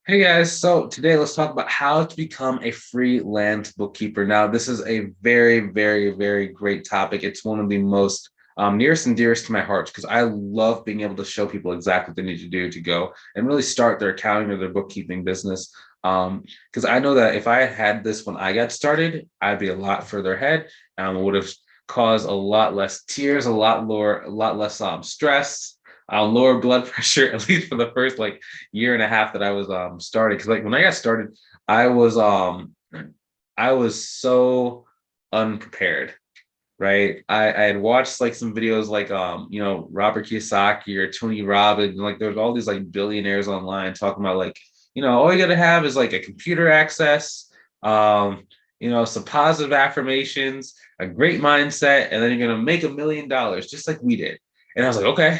Hey guys, so today let's talk about how to become a freelance bookkeeper. Now, this is a very, very, very great topic. It's one of the most nearest and dearest to my heart because I love being able to show people exactly what they need to do to go and really start their accounting or their bookkeeping business. Because I know that if I had this when I got started, I'd be a lot further ahead. Would have caused a lot less tears, a lot less stress, lower blood pressure, at least for the first year and a half that I was started. Because like when I got started, I was um I was so unprepared, right? I had watched like some videos like Robert Kiyosaki or Tony Robbins, and like there's all these like billionaires online talking about like, all you gotta have is like a computer access, some positive affirmations, a great mindset, and then you're gonna make $1 million just like we did. And I was like, okay.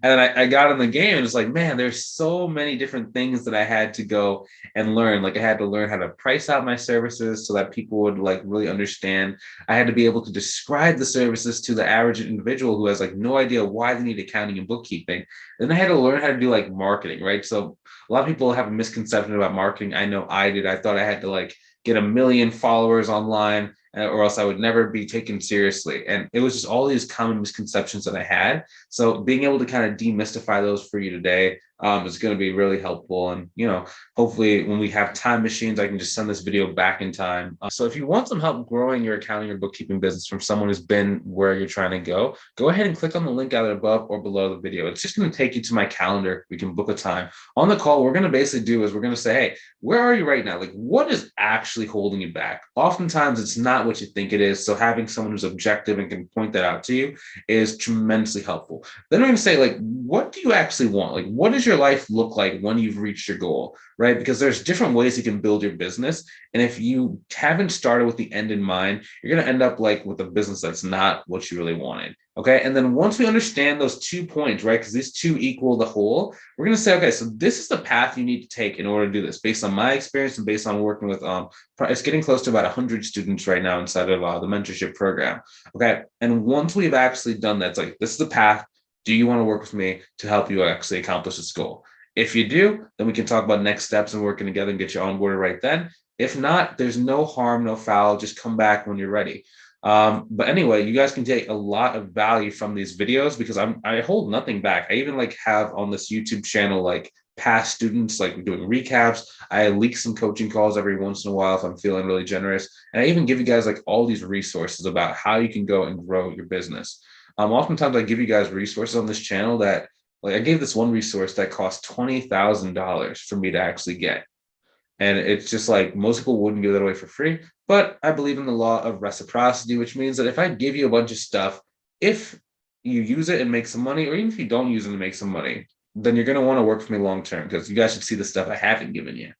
And I got in the game and it's like, man, there's so many different things that I had to go and learn. Like I had to learn how to price out my services so that people would like really understand. I had to be able to describe the services to the average individual who has like no idea why they need accounting and bookkeeping. Then I had to learn how to do like marketing, right? So a lot of people have a misconception about marketing. I know I did. I thought I had to like get 1 million followers online or else I would never be taken seriously. And it was just all these common misconceptions that I had. So being able to kind of demystify those for you today is going to be really helpful. And, hopefully when we have time machines, I can just send this video back in time. So if you want some help growing your accounting or bookkeeping business from someone who's been where you're trying to go ahead and click on the link either above or below the video. It's just going to take you to my calendar. We can book a time. On the call, we're going to basically do is we're going to say, hey, where are you right now? Like, what is actually holding you back? Oftentimes, it's not what you think it is. So having someone who's objective and can point that out to you is tremendously helpful. Then we're going to say, like, what do you actually want? Like, what does your life look like when you've reached your goal, right? Because there's different ways you can build your business. And if you haven't started with the end in mind, you're going to end up like with a business that's not what you really wanted. Okay. And then once we understand those 2 points, right? Because these two equal the whole, we're going to say, okay, so this is the path you need to take in order to do this based on my experience and based on working with, it's getting close to about 100 students right now inside of the mentorship program. Okay. And once we've actually done that, it's like, this is the path. Do you want to work with me to help you actually accomplish this goal? If you do, then we can talk about next steps and working together and get you onboarded right then. If not, there's no harm, no foul. Just come back when you're ready. But anyway, you guys can take a lot of value from these videos because I hold nothing back. I even like have on this YouTube channel like past students like doing recaps. I leak some coaching calls every once in a while if I'm feeling really generous. And I even give you guys like all these resources about how you can go and grow your business. Oftentimes I give you guys resources on this channel that like I gave this one resource that cost $20,000 for me to actually get. And it's just like most people wouldn't give that away for free. But I believe in the law of reciprocity, which means that if I give you a bunch of stuff, if you use it and make some money, or even if you don't use it and make some money, then you're going to want to work for me long term because you guys should see the stuff I haven't given you.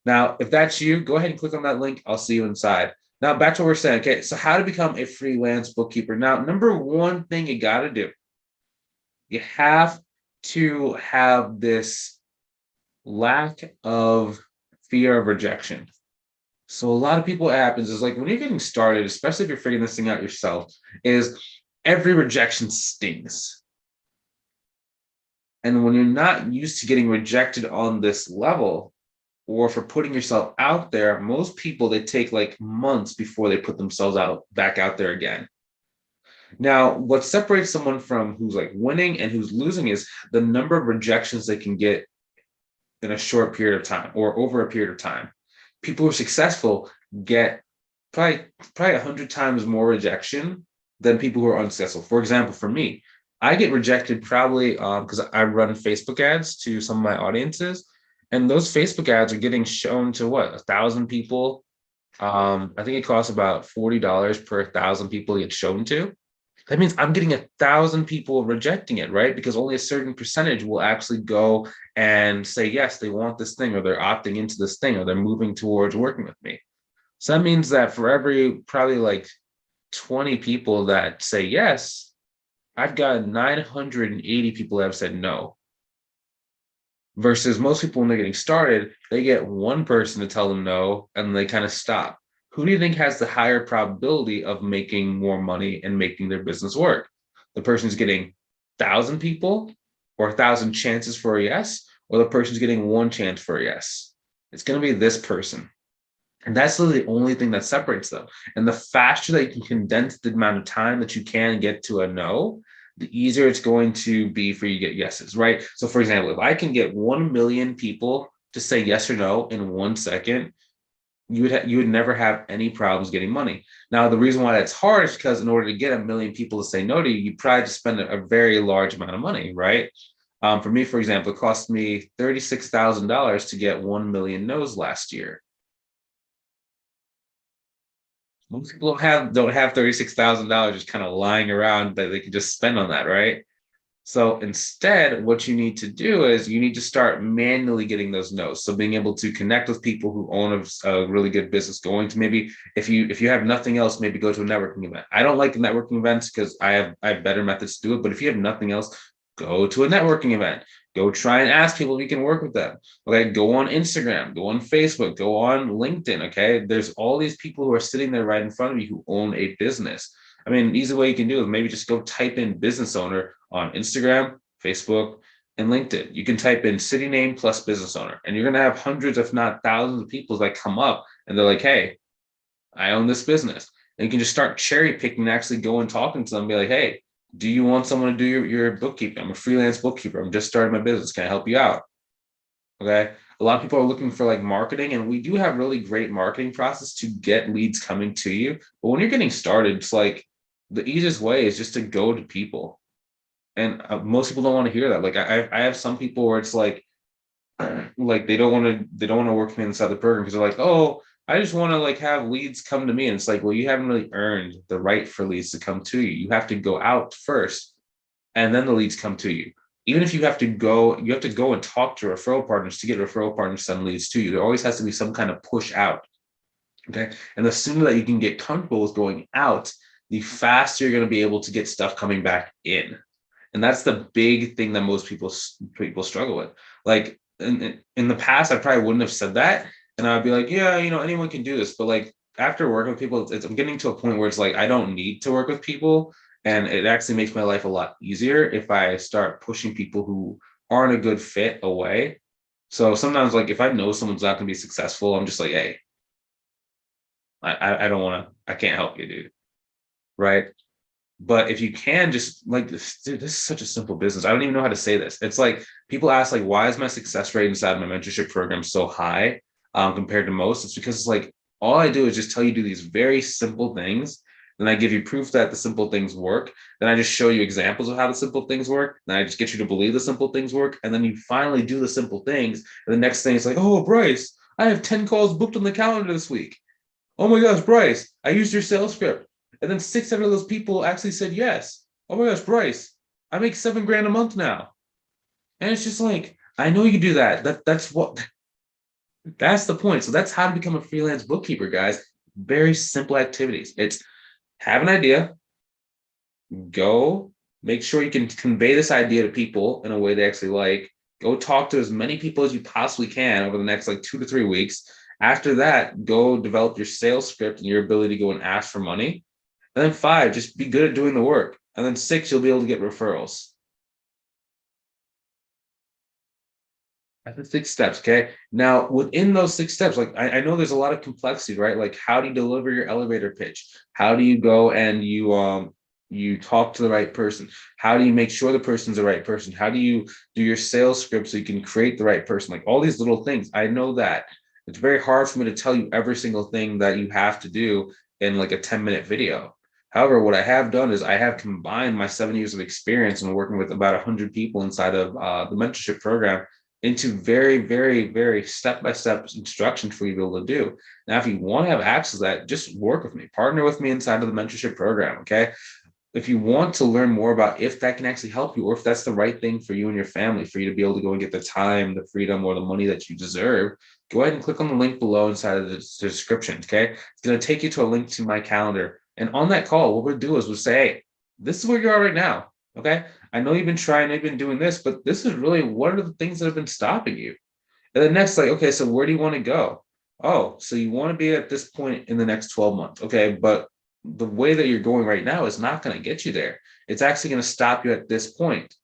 Now, if that's you, go ahead and click on that link. I'll see you inside. Now, back to what we're saying. Okay, so how to become a freelance bookkeeper. Now, number one thing you got to do, you have to have this lack of fear of rejection. So a lot of people, what happens is like when you're getting started, especially if you're figuring this thing out yourself, is every rejection stings. And when you're not used to getting rejected on this level, or for putting yourself out there, most people they take like months before they put themselves back out there again. Now, what separates someone from who's like winning and who's losing is the number of rejections they can get in a short period of time or over a period of time. People who are successful get probably 100 times more rejection than people who are unsuccessful. For example, for me, I get rejected probably because I run Facebook ads to some of my audiences, and those Facebook ads are getting shown to what 1,000 people. I think it costs about $40 per 1,000 people it gets shown to. That means I'm getting 1,000 people rejecting it, right? Because only a certain percentage will actually go and say, yes, they want this thing, or they're opting into this thing, or they're moving towards working with me. So that means that for every probably like 20 people that say yes, I've got 980 people that have said no. Versus most people, when they're getting started, they get one person to tell them no, and they kind of stop. Who do you think has the higher probability of making more money and making their business work? The person who's getting 1,000 people or 1,000 chances for a yes, or the person's getting one chance for a yes. It's going to be this person. And that's literally the only thing that separates them. And the faster that you can condense the amount of time that you can get to a no, the easier it's going to be for you to get yeses, right? So, for example, if I can get 1 million people to say yes or no in 1 second, you would never have any problems getting money. Now, the reason why that's hard is because in order to get 1 million people to say no to you, you probably have to spend a very large amount of money, right? For me, for example, it cost me $36,000 to get 1 million no's last year. Most people don't have $36,000 just kind of lying around that they can just spend on that, right? So instead, what you need to do is you need to start manually getting those no's. So being able to connect with people who own a really good business, going to maybe if you have nothing else, maybe go to a networking event. I don't like the networking events because I have better methods to do it. But if you have nothing else, go to a networking event. Go try and ask people if you can work with them. Okay, go on Instagram, go on Facebook, go on LinkedIn. Okay, there's all these people who are sitting there right in front of you who own a business. I mean, an easy way you can do is maybe just go type in business owner on Instagram, Facebook, and LinkedIn. You can type in city name plus business owner, and you're going to have hundreds, if not thousands, of people that come up and they're like, hey, I own this business. And you can just start cherry picking and actually go and talking to them and be like, hey, do you want someone to do your bookkeeping? I'm a freelance bookkeeper. I'm just starting my business. Can I help you out? Okay. A lot of people are looking for like marketing, and we do have really great marketing process to get leads coming to you. But when you're getting started, it's like the easiest way is just to go to people. And most people don't want to hear that. Like I have some people where it's like they don't want to work with me inside the program because they're like, oh, I just want to like have leads come to me. And it's like, well, you haven't really earned the right for leads to come to you. You have to go out first, and then the leads come to you. Even if you have to go and talk to referral partners to get referral partners to send leads to you. There always has to be some kind of push out. Okay. And the sooner that you can get comfortable with going out, the faster you're going to be able to get stuff coming back in. And that's the big thing that most people struggle with. Like in the past, I probably wouldn't have said that, and I'd be like, yeah, anyone can do this. But like after working with people, I'm getting to a point where it's like I don't need to work with people, and it actually makes my life a lot easier if I start pushing people who aren't a good fit away. So sometimes, like if I know someone's not going to be successful, I'm just like, hey, I don't want to, I can't help you, dude. Right? But if you can just like this, dude, this is such a simple business. I don't even know how to say this. It's like people ask, like, why is my success rate inside my mentorship program so high compared to most? It's because it's like all I do is just tell you to do these very simple things. Then I give you proof that the simple things work. Then I just show you examples of how the simple things work. Then I just get you to believe the simple things work. And then you finally do the simple things. And the next thing is like, oh, Bryce, I have 10 calls booked on the calendar this week. Oh my gosh, Bryce, I used your sales script. And then 6 out of those people actually said yes. Oh my gosh, Bryce, I make 7 grand a month now. And it's just like, I know you do that. That's the point. So that's how to become a freelance bookkeeper, guys. Very simple activities. It's have an idea, go make sure you can convey this idea to people in a way they actually like. Go talk to as many people as you possibly can over the next like 2 to 3 weeks. After that, go develop your sales script and your ability to go and ask for money. And then 5, just be good at doing the work. And then 6, you'll be able to get referrals. That's the 6 steps. Okay. Now, within those 6 steps, like I know there's a lot of complexity, right? Like how do you deliver your elevator pitch? How do you go and you talk to the right person? How do you make sure the person's the right person? How do you do your sales script so you can create the right person? Like all these little things. I know that it's very hard for me to tell you every single thing that you have to do in like a 10-minute video. However, what I have done is I have combined my 7 years of experience and working with about 100 people inside of the mentorship program into very, very, very step-by-step instruction for you to be able to do. Now, if you want to have access to that, just work with me, partner with me inside of the mentorship program. Okay. If you want to learn more about if that can actually help you, or if that's the right thing for you and your family, for you to be able to go and get the time, the freedom, or the money that you deserve, go ahead and click on the link below inside of the description. Okay. It's going to take you to a link to my calendar. And on that call, what we'll do is we'll say, hey, this is where you are right now. Okay. I know you've been trying, you've been doing this, but this is really what are the things that have been stopping you? And then next, like, okay, so where do you want to go? Oh, so you want to be at this point in the next 12 months. Okay. But the way that you're going right now is not going to get you there. It's actually going to stop you at this point.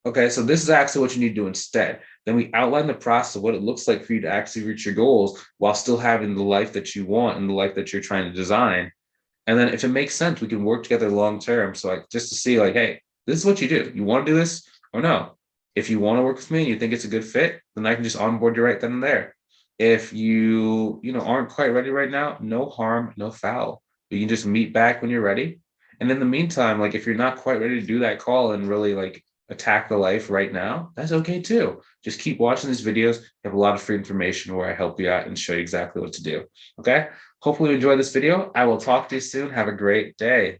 Okay, so this is actually what you need to do instead. Then we outline the process of what it looks like for you to actually reach your goals while still having the life that you want and the life that you're trying to design. And then if it makes sense, we can work together long term. So like just to see like, hey, this is what you do. You want to do this or no? If you want to work with me and you think it's a good fit, then I can just onboard you right then and there. If you aren't quite ready right now, no harm, no foul. You can just meet back when you're ready. And in the meantime, like if you're not quite ready to do that call and really like attack the life right now, that's okay too. Just keep watching these videos. You have a lot of free information where I help you out and show you exactly what to do. Okay. Hopefully you enjoyed this video. I will talk to you soon. Have a great day.